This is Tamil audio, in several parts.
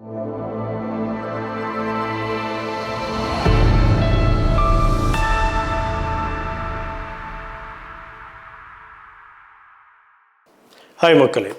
ஹாய் மக்களே,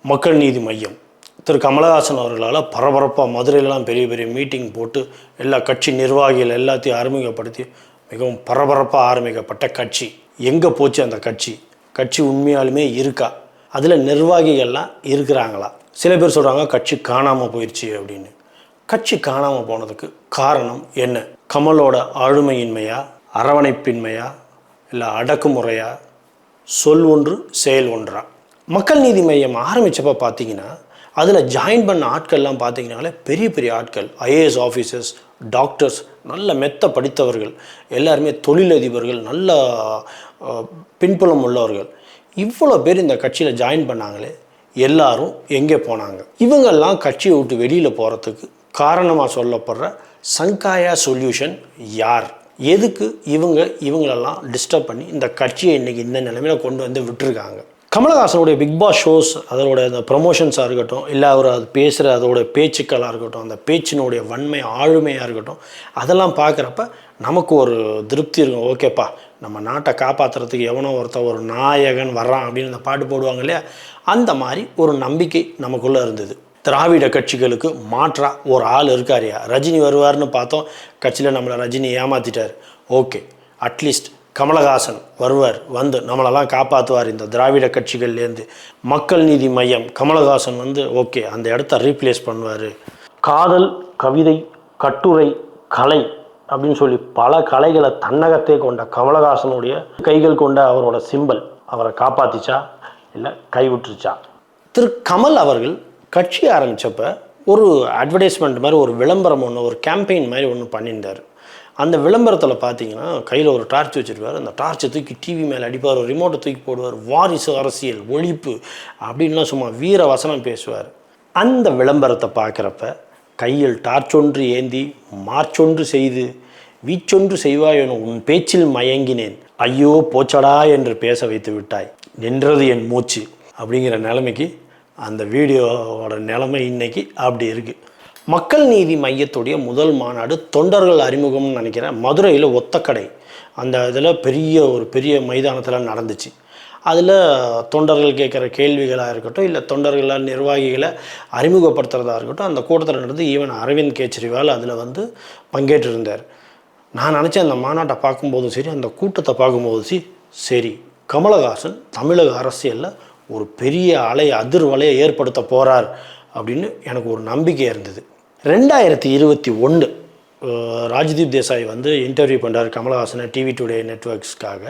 மக்கள் நீதி மையம் திரு கமலஹாசன் அவர்களால் பரபரப்பாக மதுரையிலலாம் பெரிய பெரிய மீட்டிங் போட்டு எல்லா கட்சி நிர்வாகிகள் எல்லாத்தையும் அறிமுகப்படுத்தி மிகவும் பரபரப்பாக ஆரம்பிக்கப்பட்ட கட்சி. எங்கே போச்சு அந்த கட்சி உண்மையாலுமே இருக்கா? அதில் நிர்வாகிகள்லாம் இருக்கிறாங்களா? சில பேர் சொல்கிறாங்க கட்சி காணாமல் போயிடுச்சு அப்படின்னு. கட்சி காணாமல் போனதுக்கு காரணம் என்ன? கமலோட ஆளுமையின்மையா, அரவணைப்பின்மையா, இல்லை அடக்குமுறையா, சொல் ஒன்று செயல் ஒன்றா? மக்கள் நீதி மையம் ஆரம்பித்தப்போ பார்த்தீங்கன்னா அதில் ஜாயின் பண்ண ஆட்கள்லாம் பார்த்தீங்கன்னாலே பெரிய பெரிய ஆட்கள், ஐஏஎஸ் ஆஃபீஸர்ஸ், டாக்டர்ஸ், நல்ல மெத்த படித்தவர்கள், எல்லாருமே தொழிலதிபர்கள், நல்ல பின்புலம் உள்ளவர்கள். இவ்வளோ பேர் இந்த கட்சியில் ஜாயின் பண்ணாங்களே, எல்லாரும் எங்கே போனாங்க? இவங்கெல்லாம் கட்சியை விட்டு வெளியில் போகிறதுக்கு காரணமாக சொல்லப்படுற சங்காயா சொல்யூஷன் யார்? எதுக்கு இவங்களெல்லாம் டிஸ்டர்ப் பண்ணி இந்த கட்சியை இன்றைக்கி இந்த நிலைமையில் கொண்டு வந்து விட்டுருக்காங்க? கமலஹாசனுடைய பிக் பாஸ் ஷோஸ், அதோட அந்த ப்ரமோஷன்ஸாக இருக்கட்டும், இல்லை அவர் அது பேசுகிற அதோட பேச்சுக்களாக இருக்கட்டும், அந்த பேச்சினுடைய வன்மை ஆளுமையாக இருக்கட்டும், அதெல்லாம் பார்க்குறப்ப நமக்கு ஒரு திருப்தி இருக்கும். ஓகேப்பா, நம்ம நாட்டை காப்பாற்றுறதுக்கு எவனோ ஒருத்தர் ஒரு நாயகன் வர்றான் அப்படின்னு அந்த பாட்டு போடுவாங்க இல்லையா, அந்த மாதிரி ஒரு நம்பிக்கை நமக்குள்ளே இருந்தது. திராவிட கட்சிகளுக்கு மாற்றா ஒரு ஆள் இருக்காரியா? ரஜினி வருவார்னு பார்த்தோம், கட்சியில் நம்மளை ரஜினி ஏமாற்றிட்டார். ஓகே, அட்லீஸ்ட் கமலஹாசன் வருவார், வந்து நம்மளெல்லாம் காப்பாற்றுவார் இந்த திராவிட கட்சிகள்லேருந்து. மக்கள் நீதி மையம் கமலஹாசன் வந்து ஓகே அந்த இடத்த ரீப்ளேஸ் பண்ணுவார். காதல், கவிதை, கட்டுரை, கலை அப்படின்னு சொல்லி பல கலைகளை தன்னகத்தை கொண்ட கமலஹாசனுடைய கைகள் கொண்ட அவரோட சிம்பல் அவரை காப்பாற்றிச்சா இல்லை கைவிட்டுருச்சா? திரு கமல் அவர்கள் கட்சி ஆரம்பித்தப்போ ஒரு அட்வர்டைஸ்மெண்ட் மாதிரி, ஒரு விளம்பரம் ஒன்று, ஒரு கேம்பெயின் மாதிரி ஒன்று பண்ணியிருந்தார். அந்த விளம்பரத்தில் பார்த்தீங்கன்னா கையில் ஒரு டார்ச் வச்சுருப்பார். அந்த டார்ச்சை தூக்கி டிவி மேலே அடிப்பார், ஒரு ரிமோட்டை தூக்கி போடுவார், வாரிசு அரசியல், ஒழிப்பு அப்படின்லாம் சும்மா வீர வசனம் பேசுவார். அந்த விளம்பரத்தை பார்க்குறப்ப கையில் டார்ச் ஒன்று ஏந்தி மார்ச்சொன்று செய்து வீச்சொன்று செய்வாயெனும் உன் பேச்சில் மயங்கினேன், ஐயோ போச்சடா என்று பேச வைத்து விட்டாய், நின்றது என் மூச்சு அப்படிங்கிற நிலைமைக்கு அந்த வீடியோவோட நிலைமை இன்றைக்கி அப்படி இருக்குது. மக்கள் நீதி மையத்துடைய முதல் மாநாடு தொண்டர்கள் அறிமுகம்னு நினைக்கிறேன், மதுரையில் ஒத்தக்கடை அந்த இதில் பெரிய மைதானத்தில் நடந்துச்சு. அதில் தொண்டர்கள் கேட்குற கேள்விகளாக இருக்கட்டும், இல்லை தொண்டர்களால் நிர்வாகிகளை அறிமுகப்படுத்துகிறதா இருக்கட்டும், அந்த கூட்டத்தில் நடந்து ஈவன் அரவிந்த் கெஜ்ரிவால் அதில் வந்து பங்கேற்றிருந்தார். நான் நினச்சேன் அந்த மாநாட்டை பார்க்கும்போதும் சரி, அந்த கூட்டத்தை பார்க்கும்போதும் சரி, கமலஹாசன் தமிழக அரசியலில் ஒரு பெரிய அதிர்வலையை ஏற்படுத்த போகிறார் அப்படின்னு எனக்கு ஒரு நம்பிக்கை இருந்தது. 2021 ராஜ்தீப் தேசாய் வந்து இன்டர்வியூ பண்ணுறார் கமலஹாசனை டிவி டுடே நெட்வொர்க்ஸ்க்காக.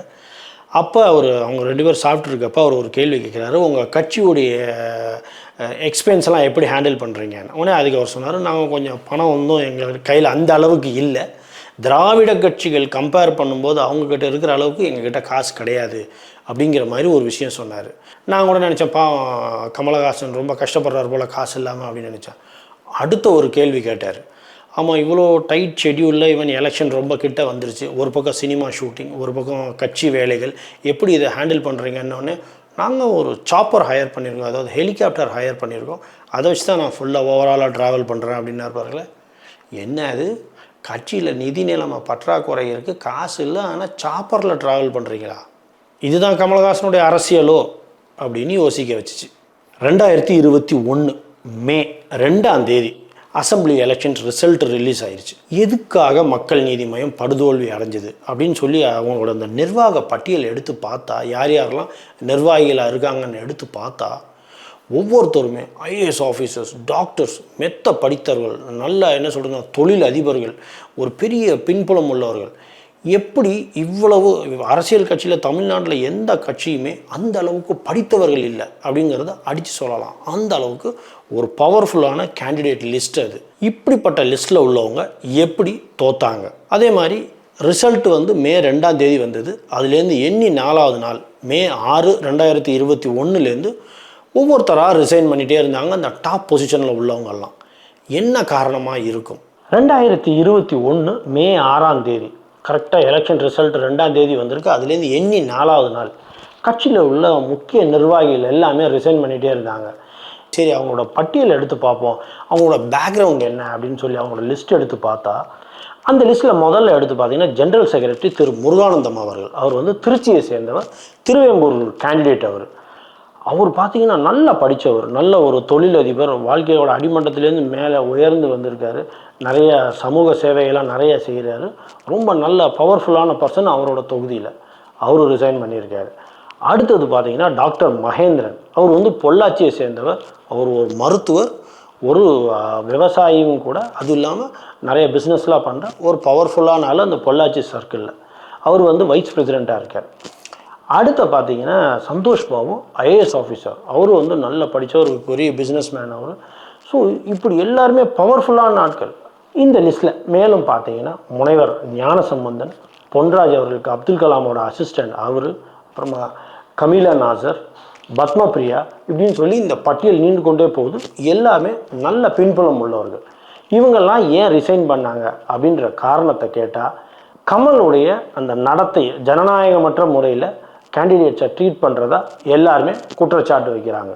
அப்போ அவங்க 2 பேர் சாப்பிட்ருக்கப்போ அவர் ஒரு கேள்வி கேட்குறாரு, உங்கள் கட்சியுடைய எக்ஸ்பென்ஸ்லாம் எப்படி ஹேண்டில் பண்ணுறீங்கன்னு. உடனே அதுக்கு அவர் சொன்னார், நாங்கள் கொஞ்சம் பணம் ஒன்றும் எங்கள் கையில் அந்த அளவுக்கு இல்லை, திராவிட கட்சிகள் கம்பேர் பண்ணும்போது அவங்கக்கிட்ட இருக்கிற அளவுக்கு எங்ககிட்ட காசு கிடையாது அப்படிங்கிற மாதிரி ஒரு விஷயம் சொன்னார். நான் கூட நினச்சேன்ப்பா கமலஹாசன் ரொம்ப கஷ்டப்படுறார் போல் காசு இல்லாமல் அப்படின்னு நினச்சேன். அடுத்த ஒரு கேள்வி கேட்டார். ஆமாம், இவ்வளோ டைட் ஷெட்யூலில் ஈவன் எலெக்ஷன் ரொம்ப கிட்ட வந்துருச்சு, ஒரு பக்கம் சினிமா ஷூட்டிங், ஒரு பக்கம் கட்சி வேலைகள், எப்படி இதை ஹேண்டில் பண்ணுறீங்கன்னொன்னே, நாங்கள் ஒரு சாப்பர் ஹையர் பண்ணியிருக்கோம், அதாவது ஹெலிகாப்டர் ஹையர் பண்ணியிருக்கோம், அதை வச்சு தான் நான் ஃபுல்லாக ஓவராலாக ட்ராவல் பண்ணுறேன் அப்படின்னா பாருங்களேன். என்ன அது, கட்சியில் நிதி நிலைமை பற்றாக்குறை இருக்குது, காசு இல்லை, ஆனால் சாப்பரில் ட்ராவல் பண்ணுறீங்களா? இதுதான் கமலஹாசனுடைய அரசியலோ அப்படின்னு யோசிக்க வச்சுச்சு. 2021 மே 2 அசம்பிளி எலெக்ஷன்ஸ் ரிசல்ட் ரிலீஸ் ஆயிடுச்சு. எதுக்காக மக்கள் நீதி மையம் படுதோல்வி அடைஞ்சது அப்படின்னு சொல்லி அவங்களோட அந்த நிர்வாக பட்டியல் எடுத்து பார்த்தா, யார் யாரெல்லாம் நிர்வாகிகளாக இருக்காங்கன்னு எடுத்து பார்த்தா, ஒவ்வொருத்தருமே ஐஏஎஸ் ஆஃபீஸர்ஸ், டாக்டர்ஸ், மெத்த படித்தவர்கள், நல்ல என்ன சொல்கிறது தொழில் அதிபர்கள், ஒரு பெரிய பின்புலம் உள்ளவர்கள். எப்படி இவ்வளவு அரசியல் கட்சியில் தமிழ்நாட்டில் எந்த கட்சியுமே அந்த அளவுக்கு படித்தவர்கள் இல்லை அப்படிங்கிறத அடித்து சொல்லலாம். அந்த அளவுக்கு ஒரு பவர்ஃபுல்லான கேண்டிடேட் லிஸ்ட் அது. இப்படிப்பட்ட லிஸ்ட்டில் உள்ளவங்க எப்படி தோத்தாங்க? அதே மாதிரி ரிசல்ட் வந்து மே 2 வந்தது. அதுலேருந்து எண்ணி 4வது நாள் மே 6, 2021 ஒவ்வொருத்தராக ரிசைன் பண்ணிகிட்டே இருந்தாங்க அந்த டாப் பொசிஷனில் உள்ளவங்கெல்லாம். என்ன காரணமாக இருக்கும்? 2021 மே 6 கரெக்டாக எலெக்ஷன் ரிசல்ட் 2 வந்திருக்கு. அதுலேருந்து எண்ணி 4வது நாள் கட்சியில் உள்ள முக்கிய நிர்வாகிகள் எல்லாமே ரிசைன் பண்ணிகிட்டே இருந்தாங்க. சரி அவங்களோட பட்டியல் எடுத்து பார்ப்போம், அவங்களோட பேக்ரவுண்ட் என்ன அப்படின்னு சொல்லி அவங்களோட லிஸ்ட் எடுத்து பார்த்தா, அந்த லிஸ்ட்டில் முதல்ல எடுத்து பார்த்தீங்கன்னா ஜென்ரல் செக்ரட்டரி திரு முருகானந்தம் அவர்கள். அவர் வந்து திருச்சியை சேர்ந்தவர், திருவெம்பூர் கேண்டிடேட் அவர் பார்த்தீங்கன்னா நல்லா படித்தவர், நல்ல ஒரு தொழிலதிபர், வாழ்க்கையோட அடிமட்டத்திலேருந்து மேலே உயர்ந்து வந்திருக்காரு, நிறைய சமூக சேவைகள்லாம் நிறைய செய்கிறாரு, ரொம்ப நல்ல பவர்ஃபுல்லான பர்சன். அவரோட தொகுதியில் அவர் ரிசைன் பண்ணியிருக்காரு. அடுத்தது பார்த்தீங்கன்னா டாக்டர் மகேந்திரன். அவர் வந்து பொள்ளாச்சியை சேர்ந்தவர், அவர் ஒரு மருத்துவர், ஒரு விவசாயியும் கூட. அதுவும் இல்லாமல் நிறைய பிஸ்னஸ்லாம் பண்ணுற ஒரு பவர்ஃபுல்லான ஆள் அந்த பொள்ளாச்சி சர்க்கிளில். அவர் வந்து வைஸ் பிரசிடெண்ட்டாக இருக்கார். அடுத்த பார்த்தீங்கன்னா சந்தோஷ் பாபு, ஐஏஎஸ் ஆஃபீஸர். அவரும் வந்து நல்ல படித்த ஒரு பெரிய பிஸ்னஸ் மேன் அவர். ஸோ இப்படி எல்லாருமே பவர்ஃபுல்லான ஆட்கள். இந்த லிஸ்ட்டில் மேலும் பார்த்தீங்கன்னா முனைவர் ஞானசம்பந்தன், பொன்ராஜ் அவர்களுக்கு அப்துல் கலாமோட அசிஸ்டண்ட் அவர், அப்புறமா கமீலா நாசர், பத்மபிரியா, இப்படின்னு சொல்லி இந்த பட்டியல் நீண்டு கொண்டே போகுது. எல்லாமே நல்ல பின்புலம் உள்ளவர்கள். இவங்கெல்லாம் ஏன் ரிசைன் பண்ணாங்க அப்படின்ற காரணத்தை கேட்டால், கமலுடைய அந்த நடத்தை ஜனநாயகமற்ற முறையில் கேண்டிடேட்ஸை ட்ரீட் பண்ணுறதா எல்லாருமே குற்றச்சாட்டு வைக்கிறாங்க.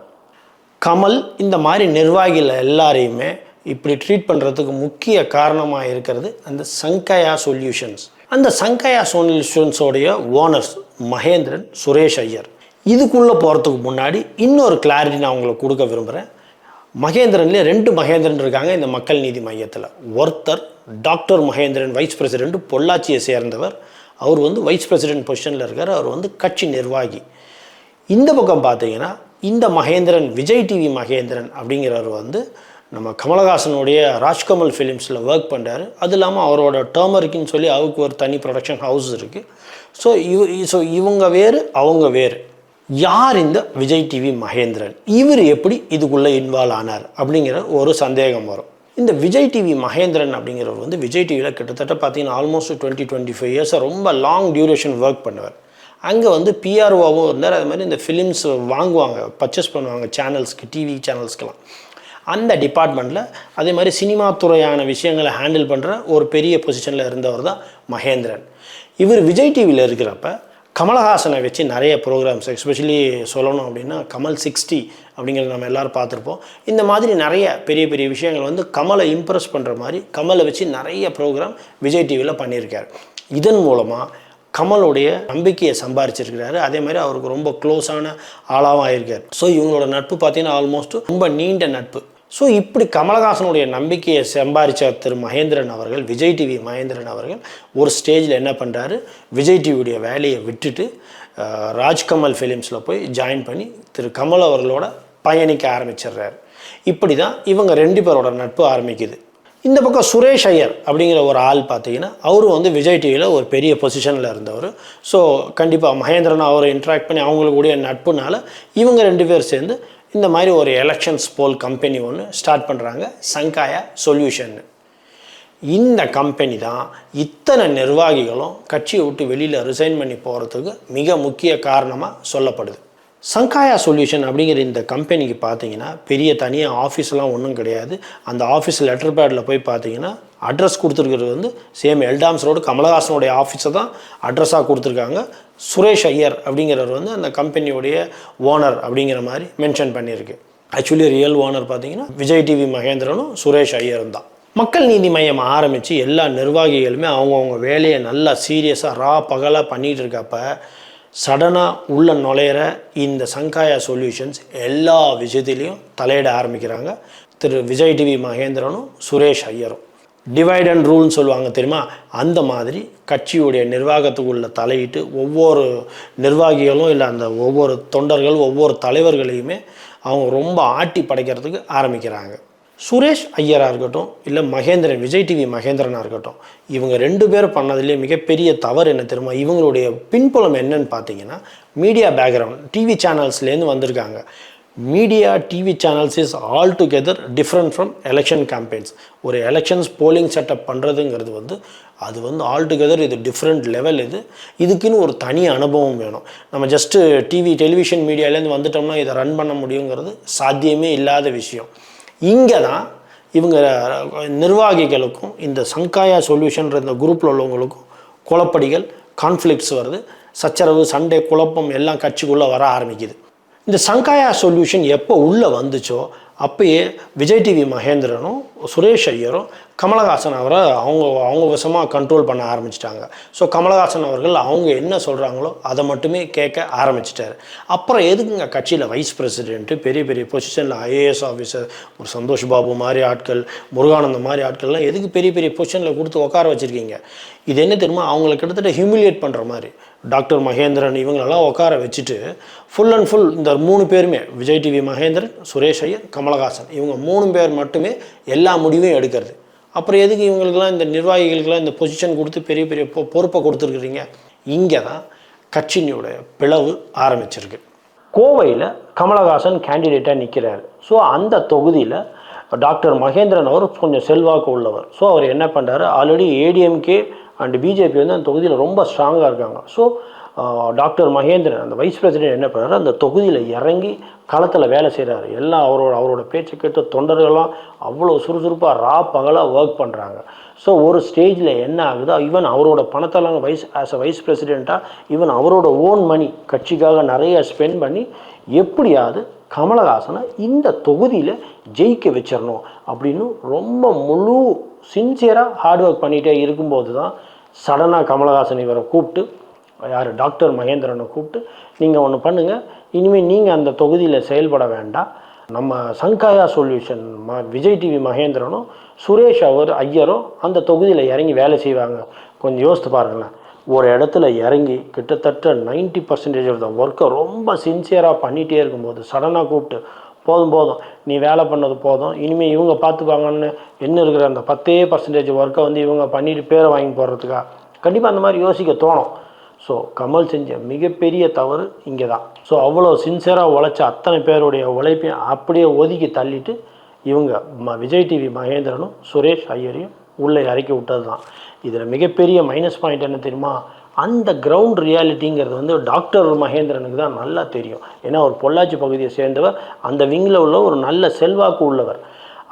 கமல் இந்த மாதிரி நிர்வாகிகள் எல்லாரையுமே இப்படி ட்ரீட் பண்ணுறதுக்கு முக்கிய காரணமாக இருக்கிறது அந்த சங்கையா சொல்யூஷன்ஸ். அந்த சங்கையா சொல்யூஷன்ஸோடைய ஓனர்ஸ் மகேந்திரன், சுரேஷ் ஐயர். இதுக்குள்ளே போகிறதுக்கு முன்னாடி இன்னொரு கிளாரிட்டி நான் உங்களுக்கு கொடுக்க விரும்புகிறேன். மகேந்திரன்லேயே 2 மகேந்திரன் இருக்காங்க இந்த மக்கள் நீதி மையத்தில். ஒருத்தர் டாக்டர் மகேந்திரன், வைஸ் பிரசிடெண்ட், பொள்ளாச்சியை சேர்ந்தவர். அவர் வந்து வைஸ் பிரசிடெண்ட் பொசிஷனில் இருக்கார். அவர் வந்து கட்சி நிர்வாகி. இந்த பக்கம் பார்த்தீங்கன்னா இந்த மகேந்திரன், விஜய் டிவி மகேந்திரன் அப்படிங்கிறவர் வந்து நம்ம கமலஹாசனுடைய ராஜ்கமல் ஃபிலிம்ஸில் ஒர்க் பண்ணுறாரு. அது இல்லாமல் அவரோட டர்மரிக்குன்னு சொல்லி அவருக்கு ஒரு தனி ப்ரொடக்ஷன் ஹவுஸ் இருக்குது. ஸோ இவங்க வேறு, அவங்க வேறு. யார் இந்த விஜய் டிவி மகேந்திரன்? இவர் எப்படி இதுக்குள்ளே இன்வால்வ் ஆனார் அப்படிங்கிற ஒரு சந்தேகம் வரும். இந்த விஜய் டிவி மகேந்திரன் அப்படிங்கிறவர் வந்து விஜய் டிவியில் கிட்டத்தட்ட பார்த்தீங்கன்னா ஆல்மோஸ்ட் 20-25 இயர்ஸாக ரொம்ப லாங் டியூரேஷன் ஒர்க் பண்ணுவார். அங்கே வந்து பிஆர்ஓவும் இருந்தார். அது மாதிரி இந்த ஃபிலிம்ஸ் வாங்குவாங்க, பர்ச்சேஸ் பண்ணுவாங்க சேனல்ஸ்க்கு, டிவி சேனல்ஸ்க்கெலாம். அந்த டிபார்ட்மெண்ட்டில் அதே மாதிரி சினிமா துறையான விஷயங்களை ஹேண்டில் பண்ணுற ஒரு பெரிய பொசிஷனில் இருந்தவர் தான் மகேந்திரன். இவர் விஜய் டிவியில் இருக்கிறப்ப கமலஹாசனை வச்சு நிறைய ப்ரோக்ராம்ஸ், எஸ்பெஷலி சொல்லணும் அப்படின்னா கமல் 60 அப்படிங்கிறது நம்ம எல்லோரும் பார்த்துருப்போம். இந்த மாதிரி நிறைய பெரிய பெரிய விஷயங்கள் வந்து கமலை இம்ப்ரெஸ் பண்ணுற மாதிரி கமலை வச்சு நிறைய ப்ரோக்ராம் விஜய் டிவியில் பண்ணியிருக்கார். இதன் மூலமாக கமலுடைய நம்பிக்கையை சம்பாரிச்சிருக்கிறாரு. அதே மாதிரி அவருக்கு ரொம்ப க்ளோஸான ஆளாகவும் ஆகியிருக்கார். ஸோ இவங்களோட நட்பு பார்த்திங்கன்னா ஆல்மோஸ்ட் ரொம்ப நீண்ட நட்பு. ஸோ இப்படி கமலஹாசனுடைய நம்பிக்கையை சம்பாரித்த திரு மகேந்திரன் அவர்கள், விஜய் டிவி மகேந்திரன் அவர்கள் ஒரு ஸ்டேஜில் என்ன பண்ணுறாரு, விஜய் டிவியுடைய வேலையை விட்டுட்டு ராஜ்கமல் ஃபிலிம்ஸில் போய் ஜாயின் பண்ணி திரு கமல் அவர்களோட பயணிக்க ஆரம்பிச்சிடுறாரு. இப்படி தான் இவங்க 2 பேரோட நட்பு ஆரம்பிக்குது. இந்த பக்கம் சுரேஷ் ஐயர் அப்படிங்கிற ஒரு ஆள் பார்த்தீங்கன்னா அவரும் வந்து விஜய் டிவியில் ஒரு பெரிய பொசிஷனில் இருந்தவர். ஸோ கண்டிப்பாக மகேந்திரன் அவரை இன்ட்ராக்ட் பண்ணி அவங்களுடைய நட்புனால இவங்க 2 பேர் சேர்ந்து இந்த மாதிரி ஒரு எலெக்ஷன்ஸ் போல் கம்பெனி ஒன்று ஸ்டார்ட் பண்ணுறாங்க, சங்கையா சொல்யூஷன். இந்த கம்பெனி தான் இத்தனை நிர்வாகிகளும் கட்சியை விட்டு வெளியில் ரிசைன் பண்ணி போகிறதுக்கு மிக முக்கிய காரணமாக சொல்லப்படுது. சங்கையா சொல்யூஷன் அப்படிங்கிற இந்த கம்பெனிக்கு பார்த்தீங்கன்னா பெரிய தனியாக ஆஃபீஸ்லாம் ஒன்றும் கிடையாது. அந்த ஆஃபீஸ் லெட்டர் பேடில் போய் பார்த்தீங்கன்னா அட்ரஸ் கொடுத்துருக்கிறது வந்து சேம் எல்டாம்ஸ் ரோடு கமலஹாசனுடைய ஆஃபீஸை தான் அட்ரஸாக கொடுத்துருக்காங்க. சுரேஷ் ஐயர் அப்படிங்கிறவர் வந்து அந்த கம்பெனியோடைய ஓனர் அப்படிங்கிற மாதிரி மென்ஷன் பண்ணியிருக்கு. ஆக்சுவலி ரியல் ஓனர் பார்த்தீங்கன்னா விஜய் டிவி மகேந்திரனும் சுரேஷ் ஐயரும் தான். மக்கள் நீதி மையம் ஆரம்பித்து எல்லா நிர்வாகிகளுமே அவங்கவுங்க வேலையை நல்லா சீரியஸாக பகலாக பண்ணிகிட்டு இருக்கப்ப சடனாக உள்ள நுழையிற இந்த சங்கையா சொல்யூஷன்ஸ் எல்லா விஷயத்துலேயும் தலையிட ஆரம்பிக்கிறாங்க. திரு விஜய் டிவி மகேந்திரனும் சுரேஷ் ஐயரும் டிவைட் அண்ட் ரூல்னு சொல்லுவாங்க தெரியுமா, அந்த மாதிரி கட்சியுடைய நிர்வாகத்துக்குள்ள தலையிட்டு ஒவ்வொரு நிர்வாகிகளும் இல்லை அந்த ஒவ்வொரு தொண்டர்கள், ஒவ்வொரு தலைவர்களையுமே அவங்க ரொம்ப ஆட்டி படைக்கிறதுக்கு ஆரம்பிக்கிறாங்க. சுரேஷ் ஐயராக இருக்கட்டும், இல்லை மகேந்திரன், விஜய் டிவி மகேந்திரனாக இருக்கட்டும், இவங்க 2 பேரும் பண்ணதுலேயே மிகப்பெரிய தவறு என்ன தெரியுமா, இவங்களுடைய பின்புலம் என்னன்னு பார்த்தீங்கன்னா மீடியா பேக்ரவுண்ட், டிவி சேனல்ஸ்லேருந்து வந்திருக்காங்க. Media TV channels is all together different from election campaigns. ஒரு எலெக்ஷன்ஸ் போலிங் செட்டப் பண்ணுறதுங்கிறது வந்து அது வந்து ஆல் டுகெதர் இது டிஃப்ரெண்ட் லெவல். இதுக்குன்னு ஒரு தனி அனுபவம் வேணும். நம்ம ஜஸ்ட்டு டெலிவிஷன் மீடியாலேருந்து வந்துட்டோம்னா இதை ரன் பண்ண முடியுங்கிறது சாத்தியமே இல்லாத விஷயம். இங்கே தான் இவங்க நிர்வாகிகளுக்கும் இந்த சங்கையா சொல்யூஷன்ற இந்த குரூப்பில் உள்ளவங்களுக்கும் குழப்படிகள், கான்ஃப்ளிக்ட்ஸ் வருது. சச்சரவு, சண்டை, குழப்பம் எல்லாம் கட்சிக்குள்ளே வர ஆரம்பிக்குது. இந்த சங்கையா சொல்யூஷன் எப்போ உள்ளே வந்துச்சோ அப்பயே விஜய் டிவி மகேந்திரனும் சுரேஷ் ஐயரும் கமலஹாசன் அவரை அவங்க வசமாக கண்ட்ரோல் பண்ண ஆரம்பிச்சிட்டாங்க. ஸோ கமலஹாசன் அவர்கள் அவங்க என்ன சொல்கிறாங்களோ அதை மட்டுமே கேட்க ஆரம்பிச்சிட்டாரு. அப்புறம் எதுக்குங்க கட்சியில் வைஸ் பிரசிடென்ட்டு பெரிய பெரிய பொசிஷனில் ஐஏஎஸ் ஆஃபீஸர் ஒரு சந்தோஷ் பாபு மாதிரி ஆட்கள், முருகானந்தம் மாதிரி ஆட்கள்லாம் எதுக்கு பெரிய பெரிய பொசிஷனில் கொடுத்து உட்கார வச்சுருக்கீங்க? இது என்ன தெரியுமா, அவங்களை கிட்டத்தட்ட ஹியூமிலியேட் பண்ணுற மாதிரி. டாக்டர் மகேந்திரன் இவங்களெல்லாம் உட்கார வச்சுட்டு ஃபுல் அண்ட் ஃபுல் இந்த 3 பேருமே விஜய் டிவி மகேந்திரன், சுரேஷ் ஐயர், கமலஹாசன் இவங்க 3 பேர் மட்டுமே எல்லா முடிவையும் எடுக்கிறது. அப்புறம் எதுக்கு இவங்களுக்கெல்லாம் இந்த நிர்வாகிகளுக்கெல்லாம் இந்த பொசிஷன் கொடுத்து பெரிய பெரிய பொறுப்பை கொடுத்துருக்குறீங்க? இங்கே தான் கட்சியினுடைய பிளவு ஆரம்பிச்சிருக்கு. கோவையில் கமலஹாசன் கேண்டிடேட்டாக நிற்கிறார். ஸோ அந்த தொகுதியில் டாக்டர் மகேந்திரன் அவர் கொஞ்சம் செல்வாக்கு உள்ளவர். ஸோ அவர் என்ன பண்ணுறாரு, ஆல்ரெடி ஏடிஎம்கே அண்ட் பிஜேபி வந்து அந்த தொகுதியில் ரொம்ப ஸ்ட்ராங்காக இருக்காங்க. ஸோ டாக்டர் மகேந்திரன் அந்த வைஸ் பிரசிடென்ட் என்ன பண்ணுறாரு, அந்த தொகுதியில் இறங்கி களத்தில் வேலை செய்கிறாரு. எல்லாம் அவரோட பேச்சை கேட்ட தொண்டர்கள்லாம் அவ்வளோ சுறுசுறுப்பாக பகலாக ஒர்க் பண்ணுறாங்க. ஸோ ஒரு ஸ்டேஜில் என்ன ஆகுது, ஈவன் அவரோட பணத்தெல்லாம் ஆஸ் அ வைஸ் பிரசிடெண்ட்டாக ஈவன் அவரோட ஓன் மணி கட்சிக்காக நிறைய ஸ்பெண்ட் பண்ணி எப்படியாவது கமலஹாசனை இந்த தொகுதியில் ஜெயிக்க வச்சிடணும் அப்படின்னு ரொம்ப முழு சின்சியராக ஹார்ட் ஒர்க் பண்ணிகிட்டே இருக்கும்போது தான் சடனாக கமலஹாசன் இவரை கூப்பிட்டு, யார் டாக்டர் மகேந்திரனை கூப்பிட்டு, நீங்கள் ஒன்று பண்ணுங்கள், இனிமேல் நீங்கள் அந்த தொகுதியில் செயல்பட வேண்டாம், நம்ம சங்காயா சொல்யூஷன் விஜய் டிவி மகேந்திரனும் சுரேஷ் ஐயரும் அந்த தொகுதியில் இறங்கி வேலை செய்வாங்க. கொஞ்சம் யோசித்து பாருங்களேன். ஒரு இடத்துல இறங்கி கிட்டத்தட்ட 90% ஆஃப் த ஒர்க்கை ரொம்ப சின்சியராக பண்ணிகிட்டே இருக்கும்போது சடனாக கூப்பிட்டு, போதும் நீ வேலை பண்ணது போதும், இனிமேல் இவங்க பார்த்துப்பாங்கன்னு என்ன இருக்கிற அந்த 10% ஒர்க்கை வந்து இவங்க பண்ணிட்டு பேரை வாங்கி போடுறதுக்கா? கண்டிப்பாக அந்த மாதிரி யோசிக்க தோணும். ஸோ கமல் செஞ்ச மிகப்பெரிய தவறு இங்கே தான். ஸோ அவ்வளோ சின்சியராக உழைச்ச அத்தனை பேருடைய உழைப்பையும் அப்படியே ஒதுக்கி தள்ளிட்டு இவங்க விஜய் டிவி மகேந்திரனும் சுரேஷ் ஐயரையும் உள்ளே இறக்கி விட்டது தான். இதில் மிகப்பெரிய மைனஸ் பாயிண்ட் என்ன தெரியுமா, அந்த கிரவுண்ட் ரியாலிட்டிங்கிறது வந்து டாக்டர் மகேந்திரனுக்கு தான் நல்லா தெரியும். ஏன்னா ஒரு பொள்ளாச்சி பகுதியை சேர்ந்தவர், அந்த விங்கில் உள்ள ஒரு நல்ல செல்வாக்கு உள்ளவர்.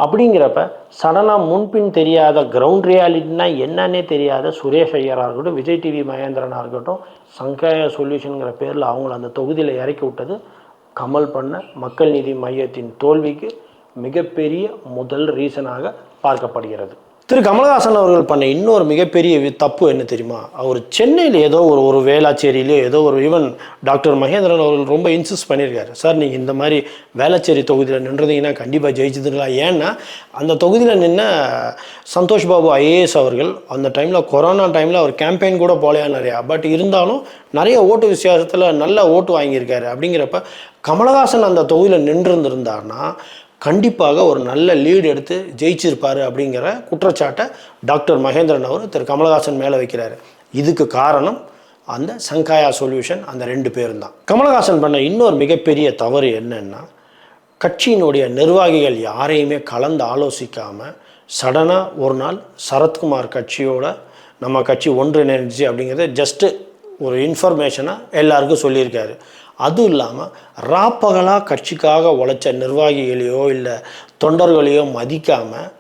அப்படிங்கிறப்ப சடனாக முன்பின் தெரியாத கிரவுண்ட் ரியாலிட்டினா என்னன்னே தெரியாத சுரேஷ் ஐயராக இருக்கட்டும், விஜய் டிவி மகேந்திரனாக இருக்கட்டும், சங்காயா சொல்யூஷனுங்கிற பேரில் அவங்கள அந்த தொகுதியில் இறக்கி விட்டது கமல் பண்ண மக்கள் நீதி மையத்தின் தோல்விக்கு மிகப்பெரிய முதல் ரீசனாக பார்க்கப்படுகிறது. திரு கமலஹாசன் அவர்கள் பண்ண இன்னொரு மிகப்பெரிய தப்பு என்ன தெரியுமா, அவர் சென்னையில் ஏதோ ஒரு வேளாச்சேரியிலே ஏதோ ஒரு ஈவன் டாக்டர் மகேந்திரன் அவர்கள் ரொம்ப இன்சிஸ்ட் பண்ணியிருக்காரு, சார் நீங்கள் இந்த மாதிரி வேளாச்சேரி தொகுதியில் நின்றதீங்கன்னா கண்டிப்பாக ஜெயிச்சதுங்களா? ஏன்னா அந்த தொகுதியில் நின்ன சந்தோஷ் பாபு ஐஏஎஸ் அவர்கள் அந்த டைமில் கொரோனா டைமில் அவர் கேம்பெயின் கூட போலையா நிறையா, பட் இருந்தாலும் நிறைய ஓட்டு வித்தியாசத்தில் நல்ல ஓட்டு வாங்கியிருக்காரு. அப்படிங்கிறப்ப கமலஹாசன் அந்த தொகுதியில் நின்றுருந்தார்னா கண்டிப்பாக ஒரு நல்ல லீடு எடுத்து ஜெயிச்சிருப்பார் அப்படிங்கிற குற்றச்சாட்டை டாக்டர் மகேந்திரன் அவர் திரு கமலஹாசன் மேலே வைக்கிறாரு. இதுக்கு காரணம் அந்த சங்காயா சொல்யூஷன் அந்த 2 பேரும் தான். கமலஹாசன் பண்ண இன்னொரு மிகப்பெரிய தவறு என்னன்னா, கட்சியினுடைய நிர்வாகிகள் யாரையுமே கலந்து ஆலோசிக்காமல் சடனாக ஒரு நாள் சரத்குமார் கட்சியோட நம்ம கட்சி ஒன்றிணைஞ்சி அப்படிங்கிறத ஜஸ்ட்டு ஒரு இன்ஃபர்மேஷனாக எல்லாருக்கும் சொல்லியிருக்காரு. அதுவும் இல்லாமல் ராப்பகலாக கட்சிக்காக உழைச்ச நிர்வாகிகளையோ இல்லை தொண்டர்களையோ மதிக்காமல்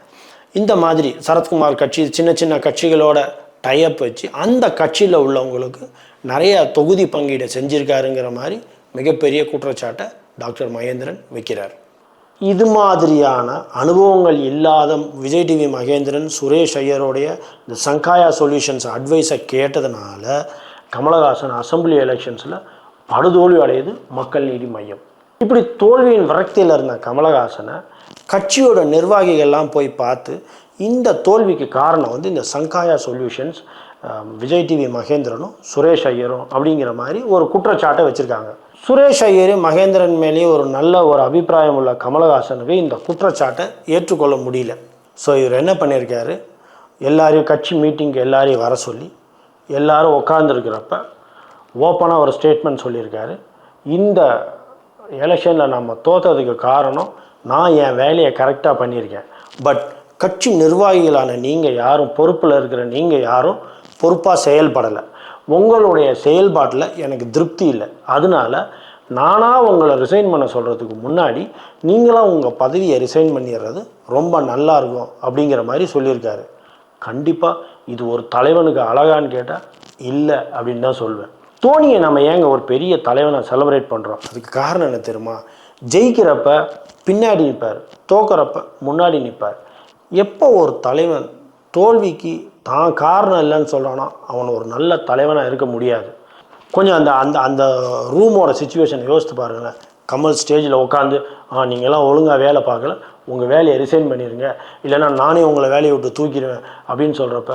இந்த மாதிரி சரத்குமார் கட்சி சின்ன சின்ன கட்சிகளோட டைப் வச்சு அந்த கட்சியில் உள்ளவங்களுக்கு நிறைய தொகுதி பங்கீடு செஞ்சுருக்காருங்கிற மாதிரி மிகப்பெரிய குற்றச்சாட்டை டாக்டர் மகேந்திரன் வைக்கிறார். இது மாதிரியான அனுபவங்கள் இல்லாத விஜய் டிவி மகேந்திரன் சுரேஷ் ஐயருடைய இந்த சங்காயா சொல்யூஷன்ஸ் அட்வைஸை கேட்டதுனால கமலஹாசன் அசம்பிளி எலெக்ஷன்ஸில் படுதோல்வி அடையுது மக்கள் நீதி மையம். இப்படி தோல்வியின் விரக்தியில் இருந்த கமலஹாசனை கட்சியோட நிர்வாகிகள்லாம் போய் பார்த்து இந்த தோல்விக்கு காரணம் வந்து இந்த சங்காயா சொல்யூஷன்ஸ் விஜய் டிவி மகேந்திரனும் சுரேஷ் ஐயரும் அப்படிங்கிற மாதிரி ஒரு குற்றச்சாட்டை வச்சுருக்காங்க. சுரேஷ் ஐயர் மகேந்திரன் மேலேயே ஒரு நல்ல ஒரு அபிப்பிராயம் உள்ள கமலஹாசனுக்கு இந்த குற்றச்சாட்டை ஏற்றுக்கொள்ள முடியல. ஸோ இவர் என்ன பண்ணியிருக்காரு, எல்லாரையும் கட்சி மீட்டிங்க்கு எல்லாரையும் வர சொல்லி எல்லாரும் உட்காந்துருக்கிறப்ப ஓப்பனாக ஒரு ஸ்டேட்மெண்ட் சொல்லியிருக்காரு. இந்த எலெக்ஷனில் நம்ம தோற்றதுக்கு காரணம் நான் என் வேலையை கரெக்டாக பண்ணியிருக்கேன், பட் கட்சி நிர்வாகிகளான நீங்கள் யாரும் பொறுப்பில் இருக்கிற நீங்கள் யாரும் பொறுப்பாக செயல்படலை, உங்களுடைய செயல்பாட்டில் எனக்கு திருப்தி இல்லை, அதனால நானாக உங்களை ரிசைன் பண்ண சொல்கிறதுக்கு முன்னாடி நீங்களாம் உங்கள் பதவியை ரிசைன் பண்ணிடுறது ரொம்ப நல்லா இருக்கும் அப்படிங்கிற மாதிரி சொல்லியிருக்காரு. கண்டிப்பாக இது ஒரு தலைவனுக்கு அழகான்னு கேட்டால் இல்லை அப்படின்னு தான் சொல்வேன். தோனியை நம்ம ஏங்க ஒரு பெரிய தலைவனை செலிப்ரேட் பண்ணுறோம், அதுக்கு காரணம் என்ன தெரியுமா, ஜெயிக்கிறப்ப பின்னாடி நிற்பார், தோக்கிறப்ப முன்னாடி நிற்பார். எப்போ ஒரு தலைவன் தோல்விக்கு தான் காரணம் இல்லைன்னு சொல்கிறானோ அவன் ஒரு நல்ல தலைவனாக இருக்க முடியாது. கொஞ்சம் அந்த அந்த அந்த ரூமோட சுச்சுவேஷனை யோசித்து பாருங்களேன். கமல் ஸ்டேஜில் உட்காந்து நீங்கள்லாம் ஒழுங்காக வேலை பார்க்கல, உங்கள் வேலையை ரிசைன் பண்ணிடுங்க, இல்லைனா நானே உங்களை வேலையை விட்டு தூக்கிடுவேன் அப்படின்னு சொல்கிறப்ப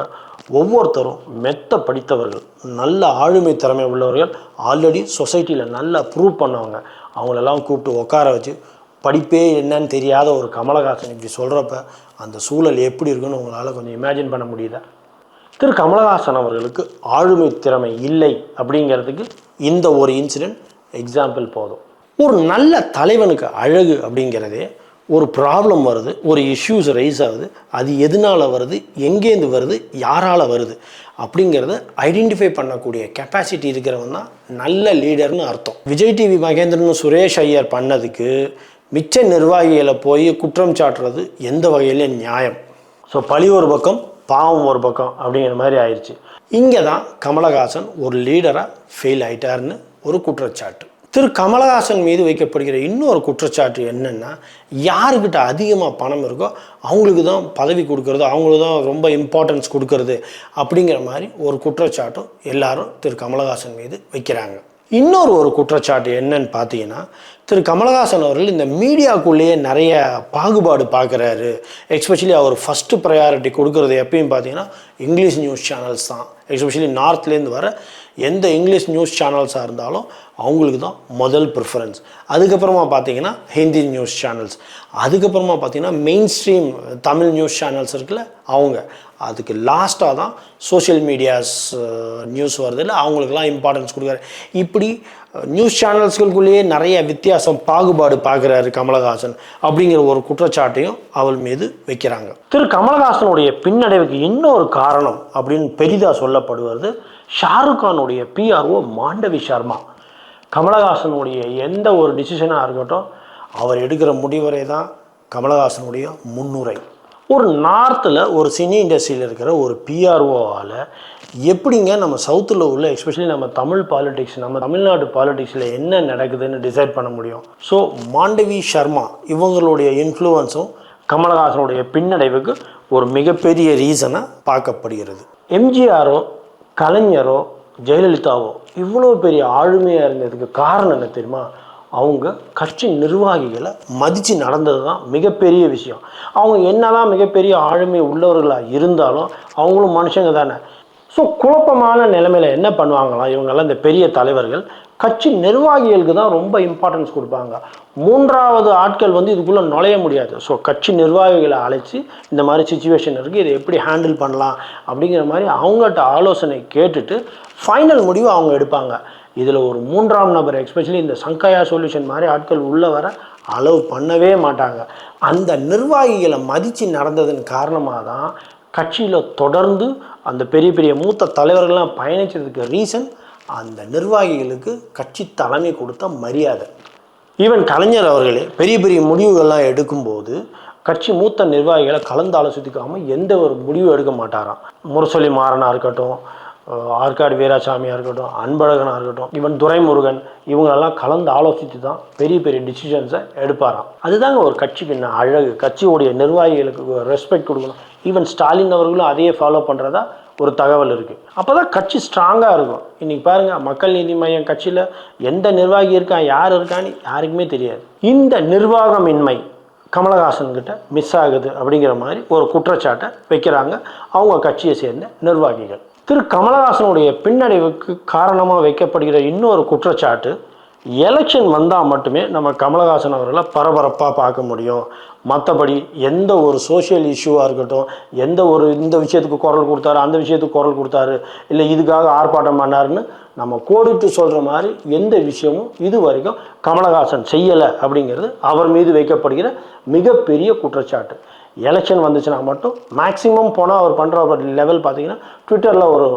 ஒவ்வொருத்தரும் மெத்த படித்தவர்கள், நல்ல ஆளுமை திறமை உள்ளவர்கள், ஆல்ரெடி சொசைட்டியில் நல்லா ப்ரூவ் பண்ணவங்க, அவங்களெல்லாம் கூப்பிட்டு உட்கார வச்சு படிப்பே என்னன்னு தெரியாத ஒரு கமலஹாசன் இப்படி சொல்கிறப்ப அந்த சூழல் எப்படி இருக்குன்னு உங்களால் கொஞ்சம் இமேஜின் பண்ண முடியுதா? திரு கமலஹாசன் அவர்களுக்கு ஆளுமை திறமை இல்லை அப்படிங்கிறதுக்கு இந்த ஒரு இன்சிடெண்ட் எக்ஸாம்பிள் போதும். ஒரு நல்ல தலைவனுக்கு அழகு அப்படிங்கிறதே ஒரு ப்ராப்ளம் வருது, ஒரு இஷ்யூஸ் ரைஸ் ஆகுது, அது எதனால் வருது, எங்கேருந்து வருது, யாரால் வருது அப்படிங்கிறத ஐடென்டிஃபை பண்ணக்கூடிய கெப்பாசிட்டி இருக்கிறவன் தான் நல்ல லீடர்னு அர்த்தம். விஜய் டிவி மகேந்திரன் சுரேஷ் ஐயர் பண்ணதுக்கு மிச்ச நிர்வாகிகளை போய் குற்றம் சாட்டுறது எந்த வகையிலே நியாயம்? ஸோ பழி ஒரு பக்கம், பாவம் ஒரு பக்கம் அப்படிங்கிற மாதிரி ஆயிடுச்சு. இங்கே தான் கமலஹாசன் ஒரு லீடராக ஃபெயில் ஆகிட்டார்னு ஒரு குற்றச்சாட்டு. திரு கமலஹாசன் மீது வைக்கப்படுகிற இன்னொரு குற்றச்சாட்டு என்னென்னா, யாருக்கிட்ட அதிகமாக பணம் இருக்கோ அவங்களுக்கு தான் பதவி கொடுக்கறது, அவங்களுக்கு தான் ரொம்ப இம்பார்ட்டன்ஸ் கொடுக்கறது அப்படிங்கிற மாதிரி ஒரு குற்றச்சாட்டும் எல்லாரும் திரு கமலஹாசன் மீது வைக்கிறாங்க. இன்னொரு குற்றச்சாட்டு என்னன்னு பார்த்தீங்கன்னா, திரு கமலஹாசன் அவர்கள் இந்த மீடியாவுக்குள்ளேயே நிறைய பாகுபாடு பார்க்குறாரு. எஸ்பெஷலி அவர் ஃபஸ்ட்டு ப்ரையாரிட்டி கொடுக்குறது எப்பயும் பார்த்தீங்கன்னா இங்கிலீஷ் நியூஸ் சேனல்ஸ் தான். எஸ்பெஷலி நார்த்லேருந்து வர எந்த இங்கிலீஷ் நியூஸ் சேனல்ஸாக இருந்தாலும் அவங்களுக்கு தான் முதல் ப்ரிஃபரன்ஸ். அதுக்கப்புறமா பார்த்தீங்கன்னா ஹிந்தி நியூஸ் சேனல்ஸ், அதுக்கப்புறமா பார்த்தீங்கன்னா main stream Tamil news channels இருக்குல்ல அவங்க, அதுக்கு லாஸ்ட்டாக தான் சோஷியல் மீடியாஸ் நியூஸ் வருதில்ல அவங்களுக்கெல்லாம் இம்பார்ட்டன்ஸ் கொடுக்குறாரு. இப்படி நியூஸ் சேனல்ஸ்களுக்குள்ளேயே நிறைய வித்தியாசம் பாகுபாடு பார்க்குறாரு கமலஹாசன் அப்படிங்கிற ஒரு குற்றச்சாட்டையும் அவள் மீது வைக்கிறாங்க. திரு கமலஹாசனுடைய பின்னடைவுக்கு இன்னொரு காரணம் அப்படின்னு பெரிதாக சொல்லப்படுவது ஷாருக் கானுடைய பிஆர்ஓ மாண்டவி சர்மா. கமலஹாசனுடைய எந்த ஒரு டிசிஷனாக இருக்கட்டும் அவர் எடுக்கிற முடிவரை தான் கமலஹாசனுடைய முன்னுரை. ஒரு நார்த்தில் ஒரு சினி இண்டஸ்ட்ரியில் இருக்கிற ஒரு பிஆர்ஓவால் எப்படிங்க நம்ம சவுத்தில் உள்ள எஸ்பெஷலி நம்ம தமிழ் பாலிடிக்ஸ், நம்ம தமிழ்நாடு பாலிடிக்ஸில் என்ன நடக்குதுன்னு டிசைட் பண்ண முடியும்? ஸோ மாண்டவி சர்மா இவங்களுடைய இன்ஃப்ளூவன்ஸும் கமலஹாசனுடைய பின்னடைவுக்கு ஒரு மிகப்பெரிய ரீசனாக பார்க்கப்படுகிறது. எம்ஜிஆரோ கலைஞரோ ஜெயலலிதாவோ இவ்வளோ பெரிய ஆளுமையாக இருந்ததுக்கு காரணம் என்ன தெரியுமா? அவங்க கட்சி நிர்வாகிகளை மதித்து நடந்தது தான் மிகப்பெரிய விஷயம். அவங்க என்னதான் மிகப்பெரிய ஆளுமை உள்ளவர்களாக இருந்தாலும் அவங்களும் மனுஷங்க தானே. ஸோ குழப்பமான நிலைமையில் என்ன பண்ணுவாங்களாம் இவங்கெல்லாம், இந்த பெரிய தலைவர்கள் கட்சி நிர்வாகிகளுக்கு தான் ரொம்ப இம்பார்ட்டன்ஸ் கொடுப்பாங்க. மூன்றாவது ஆட்கள் இதுக்குள்ளே நுழைய முடியாது. ஸோ கட்சி நிர்வாகிகளை அழைச்சி இந்த மாதிரி சிச்சுவேஷன் இருக்குது, இதை எப்படி ஹேண்டில் பண்ணலாம் அப்படிங்கிற மாதிரி அவங்கள்ட்ட ஆலோசனை கேட்டுட்டு ஃபைனல் முடிவு அவங்க எடுப்பாங்க. இதில் ஒரு மூன்றாம் நபர் எஸ்பெஷலி இந்த சங்கையா சொல்யூஷன் மாதிரி ஆட்கள் உள்ளே வர அலோவ் பண்ணவே மாட்டாங்க. அந்த நிர்வாகிகளை மதித்து நடந்ததன் காரணமாக தான் கட்சியில் தொடர்ந்து அந்த பெரிய பெரிய மூத்த தலைவர்கள்லாம் பயணித்ததுக்கு ரீசன் அந்த நிர்வாகிகளுக்கு கட்சி தலைமை கொடுத்த மரியாதை. ஈவன் கலைஞர் அவர்களே பெரிய பெரிய முடிவுகள்லாம் எடுக்கும்போது கட்சி மூத்த நிர்வாகிகளை கலந்து ஆலோசிக்காமல் எந்த ஒரு முடிவு எடுக்க மாட்டாராம். முரசொலி மாறனாக இருக்கட்டும், ஆற்காடு வீராசாமியாக இருக்கட்டும், அன்பழகனாக இருக்கட்டும், ஈவன் துரைமுருகன் இவங்களெல்லாம் கலந்து ஆலோசித்து தான் பெரிய பெரிய டிசிஷன்ஸை எடுப்பாராம். அதுதாங்க ஒரு கட்சிக்கு என்ன அழகு. கட்சியோடைய நிர்வாகிகளுக்கு ரெஸ்பெக்ட் கொடுக்கணும். ஈவன் ஸ்டாலின் அவர்களும் அதையே ஃபாலோ பண்ணுறதா ஒரு தகவல் இருக்குது. அப்போ தான் கட்சி ஸ்ட்ராங்காக இருக்கும். இன்றைக்கி பாருங்கள், மக்கள் நீதி மையம் கட்சியில் எந்த நிர்வாகி இருக்கான் யார் இருக்கான்னு யாருக்குமே தெரியாது. இந்த நிர்வாகமின்மை கமலஹாசன்கிட்ட மிஸ் ஆகுது அப்படிங்கிற மாதிரி ஒரு குற்றச்சாட்டை வைக்கிறாங்க அவங்க கட்சியை சேர்ந்த நிர்வாகிகள். திரு கமலஹாசனுடைய பின்னடைவுக்கு காரணமாக வைக்கப்படுகிற இன்னொரு குற்றச்சாட்டு, எலெக்ஷன் வந்தால் மட்டுமே நம்ம கமலஹாசன் அவர்களை பரபரப்பாக பார்க்க முடியும், மற்றபடி எந்த ஒரு சோஷியல் இஷ்யூவாக இருக்கட்டும், எந்த ஒரு இந்த விஷயத்துக்கு குரல் கொடுத்தாரு அந்த விஷயத்துக்கு குரல் கொடுத்தாரு இல்லை இதுக்காக ஆர்ப்பாட்டம் பண்ணாருன்னு நம்ம கோடிட்டு சொல்கிற மாதிரி எந்த விஷயமும் இது வரைக்கும் கமலஹாசன் செய்யலை அப்படிங்கிறது அவர் மீது வைக்கப்படுகிற மிகப்பெரிய குற்றச்சாட்டு. எலெக்ஷன் வந்துச்சுன்னா மட்டும் மேக்ஸிமம் போனால் அவர் பண்ணுற ஒரு லெவல் பார்த்திங்கன்னா ட்விட்டரில் ஒரு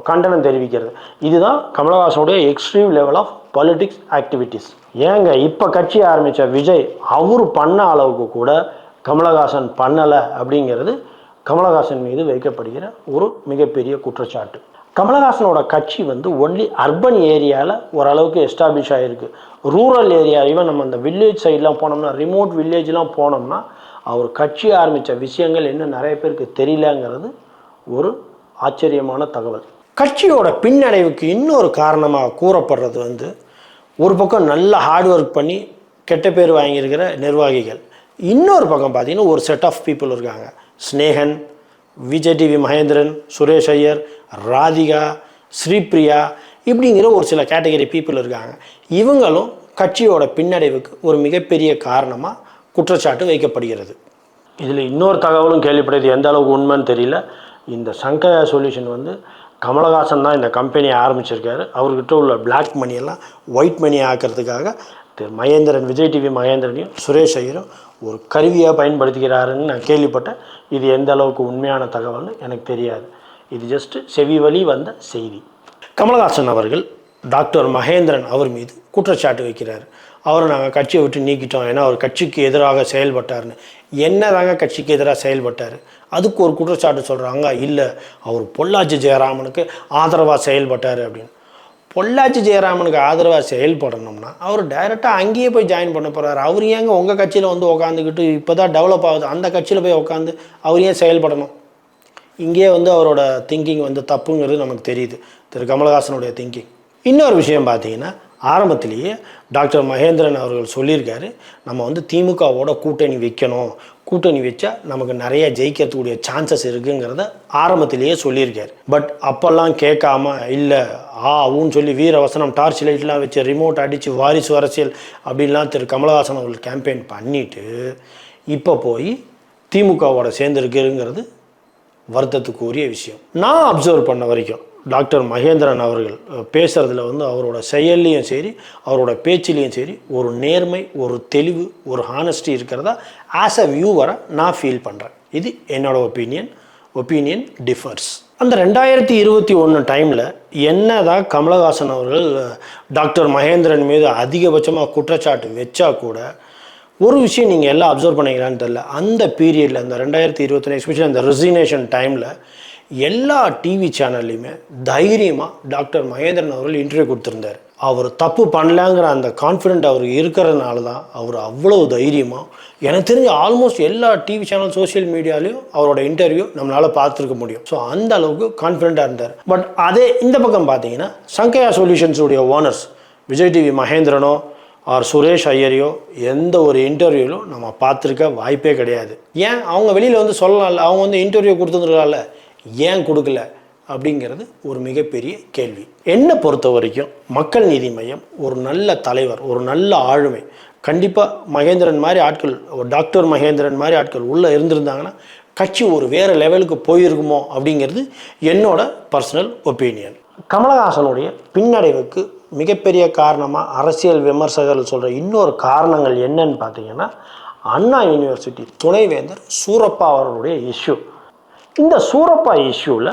கண்டனம் தெரிவிக்கிறது. இதுதான் கமலஹாசனுடைய extreme level of politics activities. ஏங்க இப்போ கட்சி ஆரம்பித்த விஜய் அவர் பண்ண அளவுக்கு கூட கமலஹாசன் பண்ணலை அப்படிங்கிறது கமலஹாசன் மீது வைக்கப்படுகிற ஒரு மிகப்பெரிய குற்றச்சாட்டு. கமலஹாசனோட கட்சி வந்து ஒன்லி அர்பன் ஏரியாவில் ஓரளவுக்கு எஸ்டாப்ளிஷ் ஆகிருக்கு. ரூரல் ஏரியா ஈவன் நம்ம அந்த வில்லேஜ் சைட்லாம் போனோம்னா, ரிமோட் வில்லேஜ்லாம் போனோம்னா அவர் கட்சி ஆரம்பித்த விஷயங்கள் இன்னும் நிறைய பேருக்கு தெரியலங்கிறது ஒரு ஆச்சரியமான தகவல். கட்சியோட பின்னடைவுக்கு இன்னொரு காரணமாக கூறப்படுறது வந்து, ஒரு பக்கம் நல்ல ஹார்ட் ஒர்க் பண்ணி கெட்ட பேர் வாங்கியிருக்கிற நிர்வாகிகள், இன்னொரு பக்கம் பார்த்திங்கன்னா ஒரு செட் ஆஃப் பீப்புள் இருக்காங்க. ஸ்னேகன், விஜய் டிவி மகேந்திரன், சுரேஷ் ஐயர், ராதிகா, ஸ்ரீபிரியா, இப்படிங்கிற ஒரு சில கேட்டகரி பீப்புள் இருக்காங்க. இவங்களும் கட்சியோட பின்னடைவுக்கு ஒரு மிகப்பெரிய காரணமாக குற்றச்சாட்டு வைக்கப்படுகிறது. இதில் இன்னொரு தகவலும் கேள்விப்படுது, எந்த அளவுக்கு உண்மைன்னு தெரியல. இந்த சங்கயா சொல்யூஷன் வந்து கமலஹாசன் தான் இந்த கம்பெனியை ஆரம்பிச்சிருக்காரு. அவர்கிட்ட உள்ள பிளாக் மணியெல்லாம் ஒயிட் மணி ஆக்கிறதுக்காக மகேந்திரன், விஜய் டிவி மகேந்திரனையும் சுரேஷ் ஐயரும் ஒரு கருவியாக பயன்படுத்திக்கிறாருன்னு நான் கேள்விப்பட்டேன். இது எந்த அளவுக்கு உண்மையான தகவல்னு எனக்கு தெரியாது. இது ஜஸ்ட்டு செவி வழி வந்த செய்தி. கமலஹாசன் அவர்கள் டாக்டர் மகேந்திரன் அவர் மீது குற்றச்சாட்டு வைக்கிறார். அவரை நாங்கள் கட்சியை விட்டு நீக்கிட்டோம், ஏன்னா அவர் கட்சிக்கு எதிராக செயல்பட்டார்னு. என்ன தாங்க கட்சிக்கு எதிராக செயல்பட்டார்? அதுக்கு ஒரு குற்றச்சாட்டு சொல்கிறாங்க, இல்லை அவர் பொள்ளாச்சி ஜெயராமனுக்கு ஆதரவாக செயல்பட்டார் அப்படின்னு. பொள்ளாச்சி ஜெயராமனுக்கு ஆதரவாக செயல்படணும்னா அவர் டைரெக்டாக அங்கேயே போய் ஜாயின் பண்ண போகிறார். அவர் ஏங்க உங்கள் கட்சியில் வந்து உட்காந்துக்கிட்டு இப்போ தான் டெவலப் ஆகுது அந்த கட்சியில் போய் உட்காந்து அவர் ஏன் செயல்படணும்? இங்கேயே வந்து அவரோட திங்கிங் வந்து தப்புங்கிறது நமக்கு தெரியுது, திரு கமலஹாசனுடைய திங்கிங். இன்னொரு விஷயம் பார்த்தீங்கன்னா, ஆரம்பத்திலேயே டாக்டர் மகேந்திரன் அவர்கள் சொல்லியிருக்காரு, நம்ம வந்து திமுகவோட கூட்டணி வைக்கணும், கூட்டணி வச்சா நமக்கு நிறைய ஜெயிக்கிறதுக்கூடிய சான்சஸ் இருக்குங்கிறத ஆரம்பத்திலேயே சொல்லியிருக்காரு. பட் அப்போல்லாம் கேட்காம இல்லை ஊன்னு சொல்லி வீரவசனம் டார்ச் லைட்லாம் வச்சு ரிமோட் அடித்து வாரிசு அரசியல் அப்படின்லாம் திரு கமலஹாசன் அவர்கள் கேம்பெயின் பண்ணிவிட்டு இப்போ போய் திமுகவோட சேர்ந்துருக்குங்கிறது வருத்தத்துக்குரிய விஷயம். நான் அப்சர்வ் பண்ண வரைக்கும் டாக்டர் மகேந்திரன் அவர்கள் பேசுகிறதுல வந்து அவரோட செயல்லையும் சரி அவரோட பேச்சிலையும் சரி ஒரு நேர்மை, ஒரு தெளிவு, ஒரு ஹானஸ்டி இருக்கிறதா ஆஸ் அ வியூவரை நான் ஃபீல் பண்ணுறேன். இது என்னோட ஒப்பீனியன் டிஃபர்ஸ். அந்த 2021 டைமில் என்ன தான் கமலஹாசன் அவர்கள் டாக்டர் மகேந்திரன் மீது அதிகபட்சமாக குற்றச்சாட்டு வச்சா கூட ஒரு விஷயம் நீங்கள் எல்லாம் அப்சர்வ் பண்ணிக்கலான்னு தெரியல, அந்த பீரியடில் அந்த 2021 எஸ்பெஷலி அந்த ரெசிக்னேஷன் டைமில் எல்லா டிவி சேனல்லையுமே தைரியமாக டாக்டர் மகேந்திரன் அவர்கள் இன்டர்வியூ கொடுத்துருந்தார். அவர் தப்பு பண்ணலாங்கிற அந்த கான்ஃபிடென்ட் அவர் இருக்கிறதுனால தான் அவர் அவ்வளோ தைரியமாக, எனக்கு தெரிஞ்ச ஆல்மோஸ்ட் எல்லா டிவி சேனல் சோஷியல் மீடியாலையும் அவரோட இன்டர்வியூ நம்மளால் பார்த்துருக்க முடியும். ஸோ அந்த அளவுக்கு கான்ஃபிடென்ட்டாக இருந்தார். பட் அதே இந்த பக்கம் பார்த்தீங்கன்னா சங்கயா சொல்யூஷன்ஸுடைய ஓனர்ஸ் விஜய் டிவி மகேந்திரனோ ஆர் சுரேஷ் ஐயரையோ எந்த ஒரு இன்டர்வியூலும் நம்ம பார்த்துருக்க வாய்ப்பே கிடையாது. ஏன் அவங்க வெளியில் வந்து சொல்லலாம்ல, அவங்க வந்து இன்டர்வியூ கொடுத்துருக்கலாம்ல, ஏன் கொடுக்கல அப்படிங்கிறது ஒரு மிகப்பெரிய கேள்வி. என்னை பொறுத்த வரைக்கும் மக்கள் நீதி மையம் ஒரு நல்ல தலைவர், ஒரு நல்ல ஆளுமை, கண்டிப்பாக மகேந்திரன் மாதிரி ஆட்கள், டாக்டர் மகேந்திரன் மாதிரி ஆட்கள் உள்ளே இருந்திருந்தாங்கன்னா கட்சி ஒரு வேறு லெவலுக்கு போயிருக்குமோ அப்படிங்கிறது என்னோட பர்சனல் ஒப்பீனியன். கமலஹாசனுடைய பின்னடைவுக்கு மிகப்பெரிய காரணமாக அரசியல் விமர்சகர்கள் சொல்கிற இன்னொரு காரணங்கள் என்னன்னு பார்த்தீங்கன்னா, அண்ணா யூனிவர்சிட்டி துணைவேந்தர் சூரப்பா அவர்களுடைய இஷ்யூ. இந்த சூரப்பா இஷ்யூவில்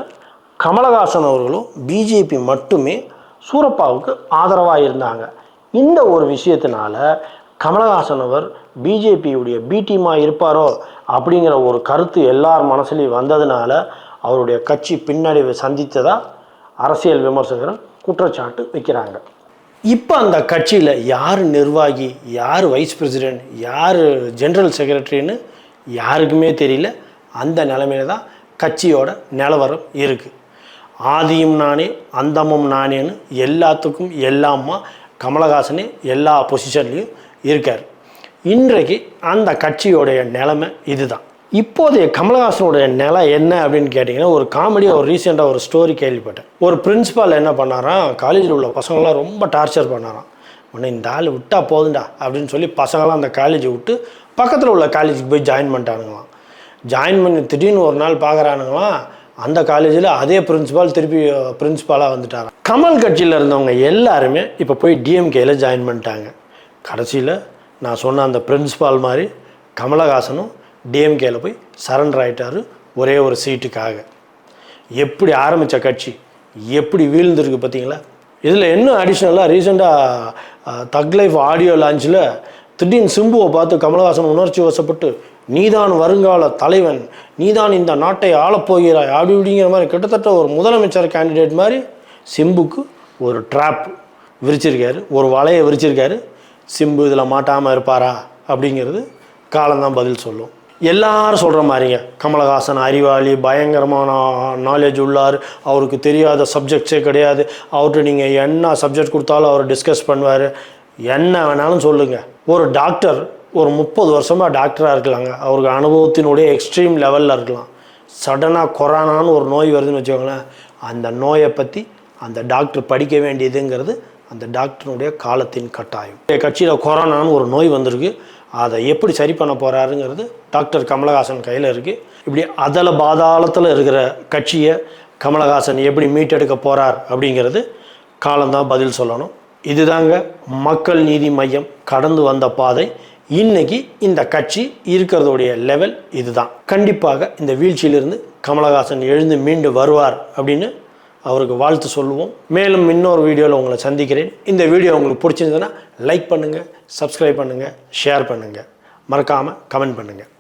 கமலஹாசன் அவர்களும் பிஜேபி மட்டுமே சூரப்பாவுக்கு ஆதரவாக இருந்தாங்க. இந்த ஒரு விஷயத்தினால கமலஹாசன் அவர் பிஜேபியுடைய பி டீமாக இருப்பாரோ அப்படிங்கிற ஒரு கருத்து எல்லார் மனசுலையும் வந்ததுனால அவருடைய கட்சி பின்னடைவை சந்தித்ததாக அரசியல் விமர்சகர்கள் குற்றச்சாட்டு வைக்கிறாங்க. இப்போ அந்த கட்சியில் யார் நிர்வாகி, யார் வைஸ் பிரசிடெண்ட், யார் ஜெனரல் செக்ரட்டரின்னு யாருக்குமே தெரியல. அந்த நிலைமையில தான் கட்சியோட நிலவரம் இருக்குது. ஆதியும் நானே அந்தமும் நானேன்னு எல்லாத்துக்கும் எல்லாமா கமலஹாசனே எல்லா பொசிஷன்லேயும் இருக்கார். இன்றைக்கு அந்த கட்சியோடைய நிலைமை இதுதான். இப்போதைய கமலஹாசனுடைய நிலை என்ன அப்படின்னு கேட்டிங்கன்னா, ஒரு காமெடியாக ஒரு ரீசெண்டாக ஒரு ஸ்டோரி கேள்விப்பட்டேன். ஒரு பிரின்ஸிபால் என்ன பண்ணாராம், காலேஜில் உள்ள பசங்களாம் ரொம்ப டார்ச்சர் பண்ணாராம். உடனே இந்த ஆள் விட்டா போதுண்டா அப்படின்னு சொல்லி பசங்களாம் அந்த காலேஜை விட்டு பக்கத்தில் உள்ள காலேஜுக்கு போய் ஜாயின் பண்ணிட்டானுங்களாம். ஜாயின் பண்ணி திடீர்னு ஒரு நாள் பார்க்குறானுங்களாம், அந்த காலேஜில் அதே பிரின்ஸிபால் திருப்பி பிரின்ஸிபாலாக வந்துட்டாராம். கமல் கட்சியில் இருந்தவங்க எல்லாருமே இப்போ போய் டிஎம்கேயில் ஜாயின் பண்ணிட்டாங்க. கடைசியில் நான் சொன்ன அந்த பிரின்ஸிபால் மாதிரி கமலஹாசனும் டிஎம்கேயில் போய் சரண்டர் ஆகிட்டார் ஒரே ஒரு சீட்டுக்காக. எப்படி ஆரம்பித்த கட்சி எப்படி வீழ்ந்துருக்கு பார்த்தீங்களா? இதில் இன்னும் அடிஷ்னலாக ரீசெண்டாக தக் லைஃப் ஆடியோ லான்ச்சில் திடீர்னு சிம்புவை பார்த்து கமலஹாசன் உணர்ச்சி வசப்பட்டு நீதான் வருங்கால தலைவன், நீதான் இந்த நாட்டை ஆளப்போகிறாய் அப்படி இப்படிங்கிற மாதிரி கிட்டத்தட்ட ஒரு முதலமைச்சர் கேண்டிடேட் மாதிரி சிம்புக்கு ஒரு ட்ராப் விரிச்சிருக்காரு, ஒரு வலையை விரிச்சிருக்காரு. சிம்பு இதில் மாட்டாமல் இருப்பாரா அப்படிங்கிறது காலம்தான் பதில் சொல்லும். எல்லாரும் சொல்கிற மாதிரிங்க கமலஹாசன் அறிவாளி, பயங்கரமான நாலேஜ் உள்ளார், அவருக்கு தெரியாத சப்ஜெக்ட்ஸே கிடையாது, அவர்கிட்ட நீங்கள் என்ன சப்ஜெக்ட் கொடுத்தாலும் அவர் டிஸ்கஸ் பண்ணுவார், என்ன வேணாலும் சொல்லுங்கள். ஒரு டாக்டர் ஒரு 30 வருஷமாக டாக்டராக இருக்கலாங்க, அவருக்கு அனுபவத்தினுடைய எக்ஸ்ட்ரீம் லெவலில் இருக்கலாம். சடனாக கொரோனான்னு ஒரு நோய் வருதுன்னு வச்சுக்கோங்களேன், அந்த நோயை பற்றி அந்த டாக்டர் படிக்க வேண்டியதுங்கிறது அந்த டாக்டருடைய காலத்தின் கட்டாயம். கட்சியில் கொரோனான்னு ஒரு நோய் வந்திருக்கு, அதை எப்படி சரி பண்ண போகிறாருங்கிறது டாக்டர் கமலஹாசன் கையில் இருக்குது. இப்படி அதல பாதாளத்தில் இருக்கிற கட்சியை கமலஹாசன் எப்படி மீட்டெடுக்க போகிறார் அப்படிங்கிறது காலம்தான் பதில் சொல்லணும். இதுதாங்க மக்கள் நீதி மையம் கடந்து வந்த பாதை. இன்னைக்கு இந்த கட்சி இருக்கிறதுடைய லெவல் இதுதான். கண்டிப்பாக இந்த வீழ்ச்சியிலிருந்து கமலஹாசன் எழுந்து மீண்டு வருவார் அப்படின்னு அவருக்கு வாழ்த்து சொல்லுவோம். மேலும் இன்னொரு வீடியோவில் உங்களை சந்திக்கிறேன். இந்த வீடியோ உங்களுக்கு பிடிச்சிருந்ததுன்னா லைக் பண்ணுங்கள், சப்ஸ்கிரைப் பண்ணுங்கள், ஷேர் பண்ணுங்கள், மறக்காமல் கமெண்ட் பண்ணுங்கள்.